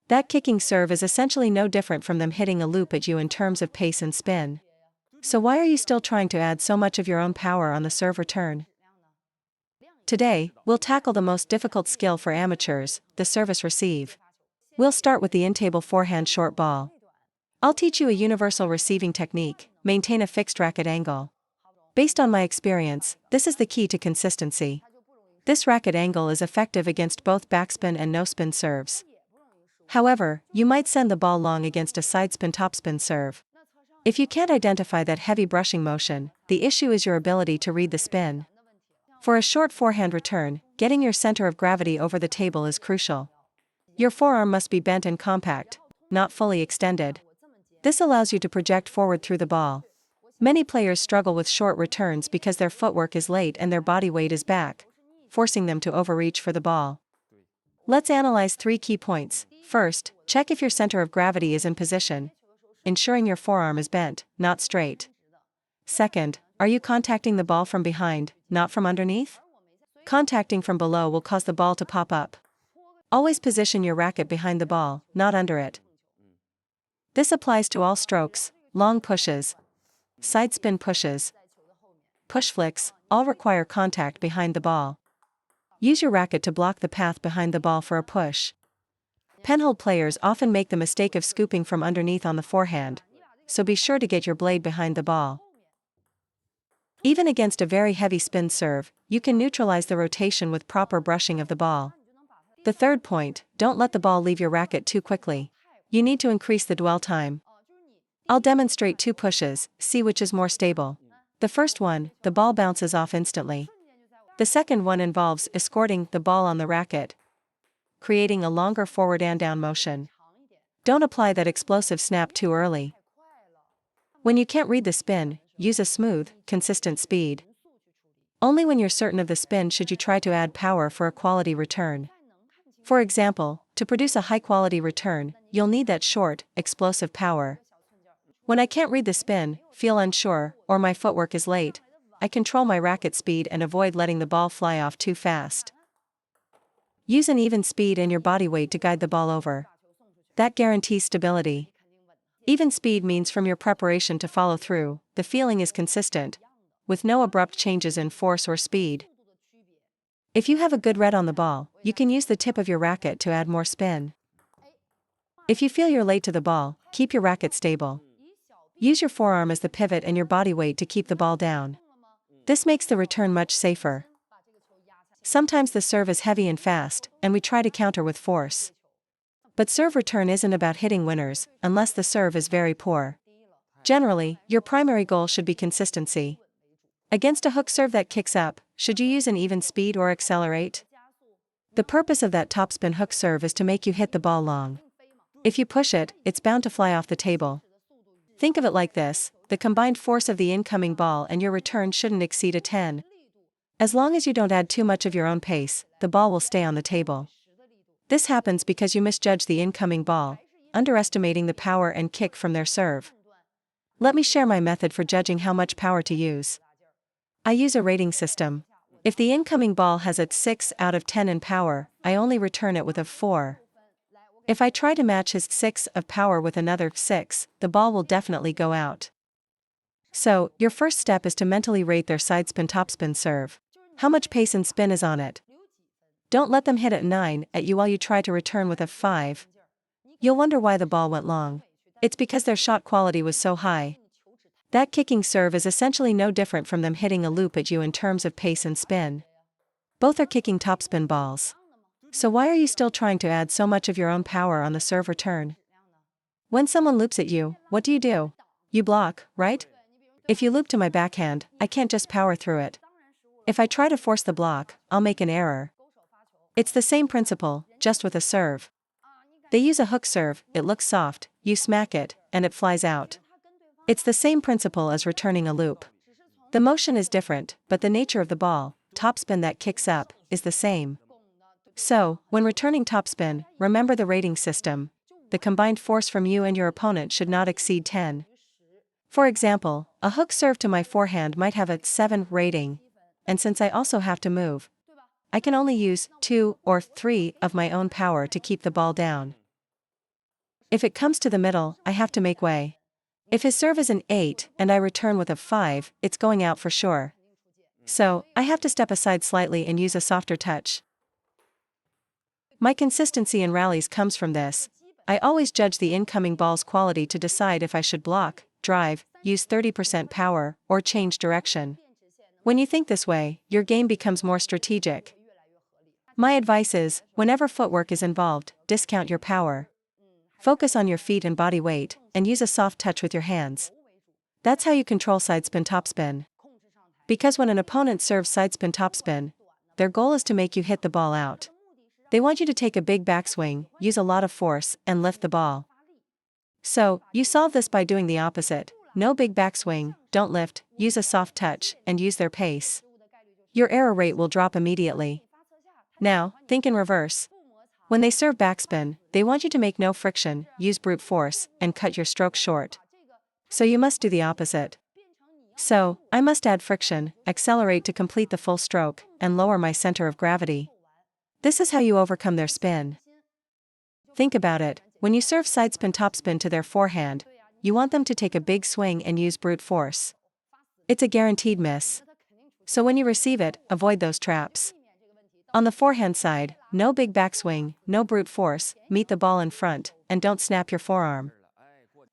That kicking serve is essentially no different from them hitting a loop at you in terms of pace and spin. So why are you still trying to add so much of your own power on the serve return? Today, we'll tackle the most difficult skill for amateurs, the service receive. We'll start with the in-table forehand short ball. I'll teach you a universal receiving technique: maintain a fixed racket angle. Based on my experience, this is the key to consistency. This racket angle is effective against both backspin and no-spin serves. However, you might send the ball long against a sidespin topspin serve. If you can't identify that heavy brushing motion, the issue is your ability to read the spin. For a short forehand return, getting your center of gravity over the table is crucial. Your forearm must be bent and compact, not fully extended. This allows you to project forward through the ball. Many players struggle with short returns because their footwork is late and their body weight is back, forcing them to overreach for the ball. Let's analyze 3 key points. First, check if your center of gravity is in position, ensuring your forearm is bent, not straight. Second, are you contacting the ball from behind, not from underneath? Contacting from below will cause the ball to pop up. Always position your racket behind the ball, not under it. This applies to all strokes: long pushes, side spin pushes, push flicks, all require contact behind the ball. Use your racket to block the path behind the ball for a push. Penhold players often make the mistake of scooping from underneath on the forehand, so be sure to get your blade behind the ball. Even against a very heavy spin serve, you can neutralize the rotation with proper brushing of the ball. The third point: don't let the ball leave your racket too quickly. You need to increase the dwell time. I'll demonstrate 2 pushes, see which is more stable. The first one, the ball bounces off instantly. The second one involves escorting the ball on the racket, creating a longer forward and down motion. Don't apply that explosive snap too early. When you can't read the spin, use a smooth, consistent speed. Only when you're certain of the spin should you try to add power for a quality return. For example, to produce a high-quality return, you'll need that short, explosive power. When I can't read the spin, feel unsure, or my footwork is late, I control my racket speed and avoid letting the ball fly off too fast. Use an even speed and your body weight to guide the ball over. That guarantees stability. Even speed means from your preparation to follow through, the feeling is consistent, with no abrupt changes in force or speed. If you have a good read on the ball, you can use the tip of your racket to add more spin. If you feel you're late to the ball, keep your racket stable. Use your forearm as the pivot and your body weight to keep the ball down. This makes the return much safer. Sometimes the serve is heavy and fast, and we try to counter with force. But serve return isn't about hitting winners, unless the serve is very poor. Generally, your primary goal should be consistency. Against a hook serve that kicks up, should you use an even speed or accelerate? The purpose of that topspin hook serve is to make you hit the ball long. If you push it, it's bound to fly off the table. Think of it like this: the combined force of the incoming ball and your return shouldn't exceed a 10. As long as you don't add too much of your own pace, the ball will stay on the table. This happens because you misjudge the incoming ball, underestimating the power and kick from their serve. Let me share my method for judging how much power to use. I use a rating system. If the incoming ball has a 6 out of 10 in power, I only return it with a 4. If I try to match his 6 of power with another 6, the ball will definitely go out. So, your first step is to mentally rate their sidespin topspin serve. How much pace and spin is on it? Don't let them hit at 9 at you while you try to return with a 5. You'll wonder why the ball went long. It's because their shot quality was so high. That kicking serve is essentially no different from them hitting a loop at you in terms of pace and spin. Both are kicking topspin balls. So why are you still trying to add so much of your own power on the serve return? When someone loops at you, what do? You block, right? If you loop to my backhand, I can't just power through it. If I try to force the block, I'll make an error. It's the same principle, just with a serve. They use a hook serve, it looks soft, you smack it, and it flies out. It's the same principle as returning a loop. The motion is different, but the nature of the ball, topspin that kicks up, is the same. So, when returning topspin, remember the rating system. The combined force from you and your opponent should not exceed 10. For example, a hook serve to my forehand might have a 7 rating, and since I also have to move, I can only use 2 or 3 of my own power to keep the ball down. If it comes to the middle, I have to make way. If his serve is an 8 and I return with a 5, it's going out for sure. So, I have to step aside slightly and use a softer touch. My consistency in rallies comes from this. I always judge the incoming ball's quality to decide if I should block, drive, use 30% power, or change direction. When you think this way, your game becomes more strategic. My advice is, whenever footwork is involved, discount your power. Focus on your feet and body weight, and use a soft touch with your hands. That's how you control sidespin topspin. Because when an opponent serves sidespin topspin, their goal is to make you hit the ball out. They want you to take a big backswing, use a lot of force, and lift the ball. So, you solve this by doing the opposite. No big backswing, don't lift, use a soft touch, and use their pace. Your error rate will drop immediately. Now, think in reverse. When they serve backspin, they want you to make no friction, use brute force, and cut your stroke short. So you must do the opposite. So, I must add friction, accelerate to complete the full stroke, and lower my center of gravity. This is how you overcome their spin. Think about it, when you serve sidespin topspin to their forehand, you want them to take a big swing and use brute force. It's a guaranteed miss. So when you receive it, avoid those traps. On the forehand side, no big backswing, no brute force, meet the ball in front, and don't snap your forearm.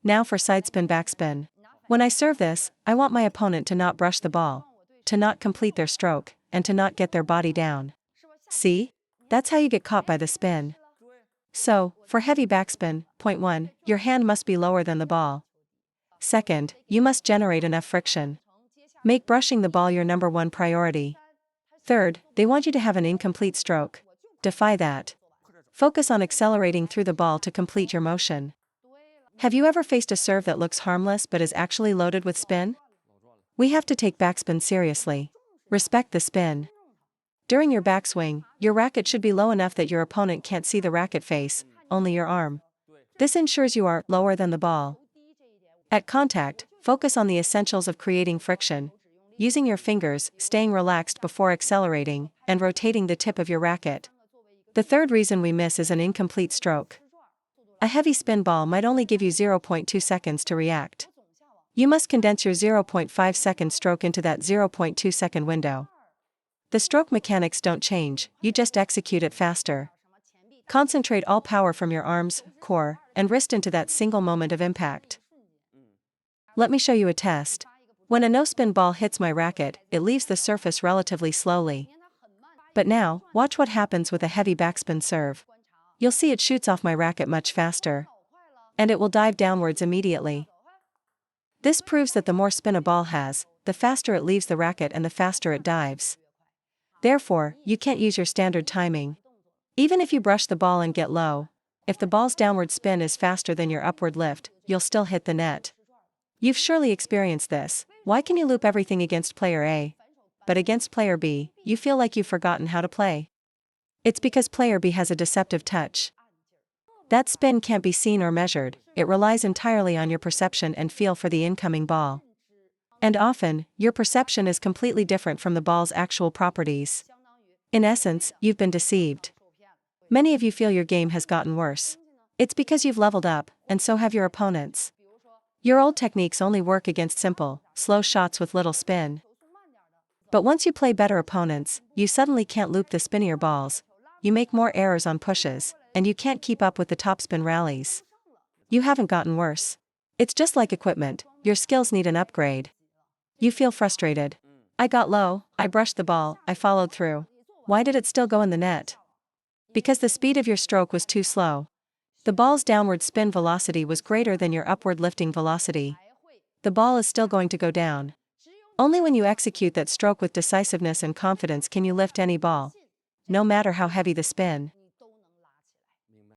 Now for sidespin backspin. When I serve this, I want my opponent to not brush the ball, to not complete their stroke, and to not get their body down. See? That's how you get caught by the spin. So, for heavy backspin, point 1, your hand must be lower than the ball. Second, you must generate enough friction. Make brushing the ball your number 1 priority. Third, they want you to have an incomplete stroke. Defy that. Focus on accelerating through the ball to complete your motion. Have you ever faced a serve that looks harmless but is actually loaded with spin? We have to take backspin seriously. Respect the spin. During your backswing, your racket should be low enough that your opponent can't see the racket face, only your arm. This ensures you are lower than the ball. At contact, focus on the essentials of creating friction, using your fingers, staying relaxed before accelerating, and rotating the tip of your racket. The third reason we miss is an incomplete stroke. A heavy spin ball might only give you 0.2 seconds to react. You must condense your 0.5 second stroke into that 0.2 second window. The stroke mechanics don't change, you just execute it faster. Concentrate all power from your arms, core, and wrist into that single moment of impact. Let me show you a test. When a no-spin ball hits my racket, it leaves the surface relatively slowly. But now, watch what happens with a heavy backspin serve. You'll see it shoots off my racket much faster. And it will dive downwards immediately. This proves that the more spin a ball has, the faster it leaves the racket and the faster it dives. Therefore, you can't use your standard timing. Even if you brush the ball and get low, if the ball's downward spin is faster than your upward lift, you'll still hit the net. You've surely experienced this. Why can you loop everything against player A? But against player B, you feel like you've forgotten how to play. It's because player B has a deceptive touch. That spin can't be seen or measured, it relies entirely on your perception and feel for the incoming ball. And often, your perception is completely different from the ball's actual properties. In essence, you've been deceived. Many of you feel your game has gotten worse. It's because you've leveled up, and so have your opponents. Your old techniques only work against simple, slow shots with little spin. But once you play better opponents, you suddenly can't loop the spinnier balls, you make more errors on pushes, and you can't keep up with the topspin rallies. You haven't gotten worse. It's just like equipment, your skills need an upgrade. You feel frustrated. I got low, I brushed the ball, I followed through. Why did it still go in the net? Because the speed of your stroke was too slow. The ball's downward spin velocity was greater than your upward lifting velocity. The ball is still going to go down. Only when you execute that stroke with decisiveness and confidence can you lift any ball, no matter how heavy the spin.